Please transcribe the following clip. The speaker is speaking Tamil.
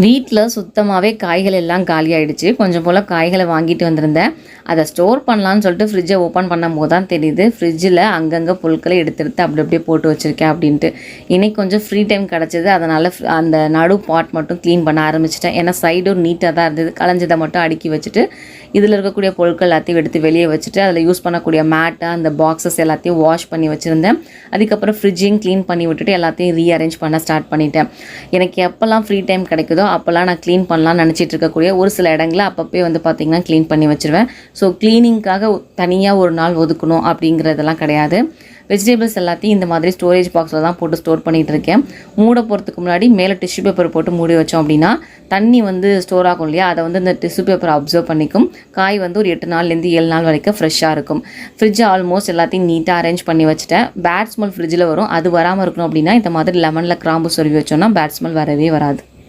வீட்டில் சுத்தமாகவே காய்கள் எல்லாம் காலி ஆயிடுச்சு. கொஞ்சம் போல் காய்களை வாங்கிட்டு வந்திருந்தேன். அதை ஸ்டோர் பண்ணலான்னு சொல்லிட்டு ஃப்ரிட்ஜை ஓப்பன் பண்ணும்போது தான் தெரியுது, ஃப்ரிட்ஜில் அங்கங்கே பொருட்களை எடுத்து அப்படி அப்படியே போட்டு வச்சுருக்கேன் அப்படின்ட்டு. இன்றைக்கி கொஞ்சம் ஃப்ரீ டைம் கிடச்சிது. அதனால் அந்த நடு பாட் மட்டும் க்ளீன் பண்ண ஆரம்பிச்சிட்டேன். ஏன்னா சைடும் நீட்டாக தான் இருந்தது. களைஞ்சதை மட்டும் அடுக்கி வச்சுட்டு இதில் இருக்கக்கூடிய பொருட்கள் எல்லாத்தையும் எடுத்து வெளியே வச்சுட்டு அதில் யூஸ் பண்ணக்கூடிய மேட்டை அந்த பாக்ஸஸ் எல்லாத்தையும் வாஷ் பண்ணி வச்சுருந்தேன். அதுக்கப்புறம் ஃப்ரிட்ஜையும் க்ளீன் பண்ணி விட்டுட்டு எல்லாத்தையும் ரீஅரேஞ்ச் பண்ண ஸ்டார்ட் பண்ணிட்டேன். எனக்கு எப்போல்லாம் ஃப்ரீ டைம் கிடைக்குதோ அப்போல்லாம் நான் க்ளீன் பண்ணலாம்னு நினச்சிட்டு இருக்கக்கூடிய ஒரு சில இடங்களில் அப்பப்போ வந்து பார்த்திங்கன்னா க்ளீன் பண்ணி வச்சுருவேன். ஸோ க்ளீனிங்காக தனியாக ஒரு நாள் ஒதுக்கணும் அப்படிங்கிறதெல்லாம் கிடையாது. வெஜிடபிள்ஸ் எல்லாத்தையும் இந்த மாதிரி ஸ்டோரேஜ் பாக்ஸில் தான் போட்டு ஸ்டோர் பண்ணிகிட்டு இருக்கேன். மூட போகிறதுக்கு முன்னாடி மேலே டிஷ்யூ பேப்பர் போட்டு மூடி வச்சோம் அப்படின்னா தண்ணி வந்து ஸ்டோர் ஆகும் இல்லையா, அதை வந்து இந்த டிஷ்யூ பேப்பர் அப்சர்வ் பண்ணிக்கும். காய் வந்து ஒரு 8 நாள்லேருந்து 7 நாள் வரைக்கும் ஃப்ரெஷ்ஷாக இருக்கும். ஃப்ரிட்ஜை ஆல்மோஸ்ட் எல்லாத்தையும் நீட்டாக அரேஞ்ச் பண்ணி வச்சுட்டேன். பேட் ஸ்மெல் ஃப்ரிட்ஜில் வரும். அது வராமல் இருக்கணும் அப்படின்னா இந்த மாதிரி லெமனில் கிராம்பு சொருவி வச்சோன்னா பேட் ஸ்மெல் வரவே வராது.